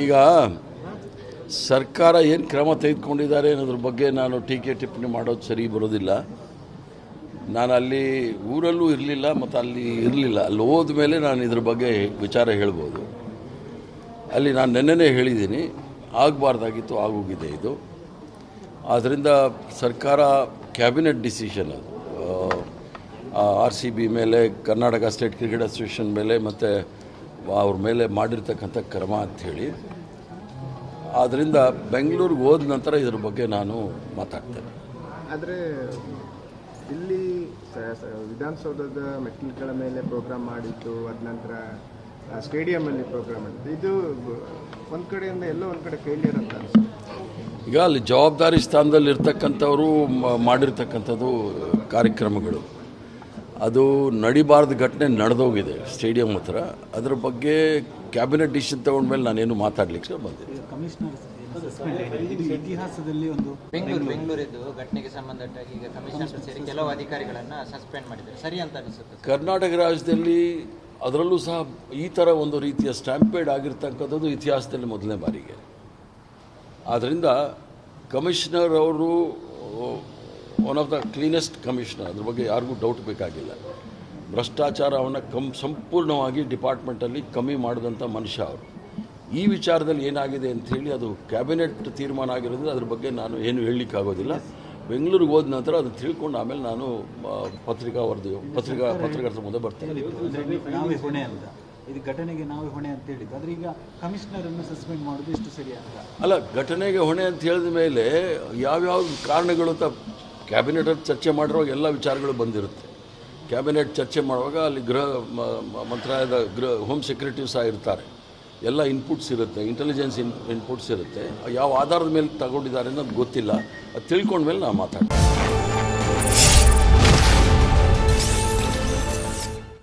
ಈಗ ಸರ್ಕಾರ ಏನು ಕ್ರಮ ತೆಗೆದುಕೊಂಡಿದ್ದಾರೆ ಅನ್ನೋದ್ರ ಬಗ್ಗೆ ನಾನು ಟೀಕೆ ಟಿಪ್ಪಣಿ ಮಾಡೋದು ಸರಿ ಬರೋದಿಲ್ಲ. ನಾನು ಅಲ್ಲಿ ಊರಲ್ಲೂ ಇರಲಿಲ್ಲ ಮತ್ತು ಅಲ್ಲಿ ಇರಲಿಲ್ಲ. ಅಲ್ಲಿ ಹೋದ ಮೇಲೆ ನಾನು ಇದ್ರ ಬಗ್ಗೆ ವಿಚಾರ ಹೇಳ್ಬೋದು. ಅಲ್ಲಿ ನಾನು ನೆನ್ನೆನೇ ಹೇಳಿದ್ದೀನಿ, ಆಗಬಾರ್ದಾಗಿತ್ತು, ಆಗೋಗಿದೆ ಇದು. ಆದ್ದರಿಂದ ಸರ್ಕಾರ ಕ್ಯಾಬಿನೆಟ್ ಡಿಸಿಷನ್ ಅದು RCB ಮೇಲೆ, ಕರ್ನಾಟಕ ಸ್ಟೇಟ್ ಕ್ರಿಕೆಟ್ ಅಸೋಸಿಯೇಷನ್ ಮೇಲೆ ಮತ್ತು ಅವ್ರ ಮೇಲೆ ಮಾಡಿರ್ತಕ್ಕಂಥ ಕ್ರಮ ಅಂಥೇಳಿ. ಆದ್ದರಿಂದ ಬೆಂಗಳೂರಿಗೆ ಹೋದ ನಂತರ ಇದ್ರ ಬಗ್ಗೆ ನಾನು ಮಾತಾಡ್ತೇನೆ. ಆದರೆ ಇಲ್ಲಿ ವಿಧಾನಸೌಧದ ಮೆಟ್ಟಿಲುಗಳ ಮೇಲೆ ಪ್ರೋಗ್ರಾಮ್ ಮಾಡಿದ್ದು, ಅದ ನಂತರ ಸ್ಟೇಡಿಯಮಲ್ಲಿ ಪ್ರೋಗ್ರಾಮ್ ಮಾಡಿದ್ದು, ಇದು ಒಂದು ಕಡೆಯಿಂದ ಎಲ್ಲೋ ಒಂದು ಕಡೆ ಫೇಲಿಯರ್ ಅಂತ ಅನಿಸುತ್ತೆ. ಈಗ ಅಲ್ಲಿ ಜವಾಬ್ದಾರಿ ಸ್ಥಾನದಲ್ಲಿ ಇರ್ತಕ್ಕಂಥವರು ಮಾಡಿರ್ತಕ್ಕಂಥದ್ದು ಕಾರ್ಯಕ್ರಮಗಳು, ಅದು ನಡಿಬಾರ್ದು ಘಟನೆ ನಡೆದೋಗಿದೆ ಸ್ಟೇಡಿಯಂ ಹತ್ರ. ಅದರ ಬಗ್ಗೆ ಕ್ಯಾಬಿನೆಟ್ ಡಿಸಿಷನ್ ತಗೊಂಡ್ಮೇಲೆ ನಾನೇನು ಮಾತಾಡಲಿಕ್ಕೆ ಬಂದಿದ್ದೆ. ಇತಿಹಾಸದಲ್ಲಿ ಒಂದು ಬೆಂಗಳೂರಿದ್ದು ಘಟನೆಗೆ ಸಂಬಂಧಪಟ್ಟಾಗಿ ಈಗ ಕಮಿಷನರ್ ಸೇರಿ ಕೆಲವು ಅಧಿಕಾರಿಗಳನ್ನು ಸಸ್ಪೆಂಡ್ ಮಾಡಿದ್ದಾರೆ, ಸರಿ ಅಂತ ಅನಿಸುತ್ತೆ. ಕರ್ನಾಟಕ ರಾಜ್ಯದಲ್ಲಿ ಅದರಲ್ಲೂ ಸಹ ಈ ಥರ ಒಂದು ರೀತಿಯ ಸ್ಟ್ಯಾಂಪೇಡ್ ಆಗಿರ್ತಕ್ಕಂಥದ್ದು ಇತಿಹಾಸದಲ್ಲಿ ಮೊದಲನೇ ಬಾರಿಗೆ. ಆದ್ದರಿಂದ ಕಮಿಷನರ್ ಅವರು one of the cleanest commissioner, ಅದ್ರ ಬಗ್ಗೆ ಯಾರಿಗೂ ಡೌಟ್ ಬೇಕಾಗಿಲ್ಲ. ಭ್ರಷ್ಟಾಚಾರವನ್ನು ಸಂಪೂರ್ಣವಾಗಿ ಡಿಪಾರ್ಟ್ಮೆಂಟಲ್ಲಿ ಕಮ್ಮಿ ಮಾಡಿದಂಥ ಮನುಷ್ಯ ಅವರು. ಈ ವಿಚಾರದಲ್ಲಿ ಏನಾಗಿದೆ ಅಂಥೇಳಿ ಅದು ಕ್ಯಾಬಿನೆಟ್ ತೀರ್ಮಾನ ಆಗಿರೋದ್ರಿಂದ ಅದ್ರ ಬಗ್ಗೆ ನಾನು ಏನು ಹೇಳಲಿಕ್ಕಾಗೋದಿಲ್ಲ. ಬೆಂಗಳೂರಿಗೆ ಹೋದ ನಂತರ ಅದನ್ನು ತಿಳ್ಕೊಂಡು ಆಮೇಲೆ ನಾನು ಪತ್ರಿಕರ್ತರ ಮುಂದೆ ಬರ್ತೇನೆ. ನಾವೇ ಹೊಣೆ ಅಂತ, ಇದು ಘಟನೆಗೆ ನಾವೇ ಹೊಣೆ ಅಂತ ಹೇಳಿದ್ದು, ಆದರೆ ಈಗ ಕಮಿಷನರನ್ನು ಸಸ್ಪೆಂಡ್ ಮಾಡೋದು ಇಷ್ಟು ಸರಿ ಅಂತ ಅಲ್ಲ. ಘಟನೆಗೆ ಹೊಣೆ ಅಂತ ಹೇಳಿದ ಮೇಲೆ ಯಾವ್ಯಾವ ಕಾರಣಗಳು ಅಂತ ಕ್ಯಾಬಿನೆಟಲ್ಲಿ ಚರ್ಚೆ ಮಾಡಿರುವಾಗ ಎಲ್ಲ ವಿಚಾರಗಳು ಬಂದಿರುತ್ತೆ. ಕ್ಯಾಬಿನೆಟ್ ಚರ್ಚೆ ಮಾಡುವಾಗ ಅಲ್ಲಿ ಗೃಹ ಮಂತ್ರಾಲಯದ ಹೋಮ್ ಸೆಕ್ರೆಟರಿ ಸಹ ಇರ್ತಾರೆ. ಎಲ್ಲ ಇನ್ಪುಟ್ಸ್ ಇರುತ್ತೆ, ಇಂಟೆಲಿಜೆನ್ಸ್ ಇನ್ಪುಟ್ಸ್ ಇರುತ್ತೆ. ಯಾವ ಆಧಾರದ ಮೇಲೆ ತಗೊಂಡಿದ್ದಾರೆ ಅನ್ನೋದು ಗೊತ್ತಿಲ್ಲ. ಅದು ತಿಳ್ಕೊಂಡ್ಮೇಲೆ ನಾನು ಮಾತಾಡ್ತೀನಿ.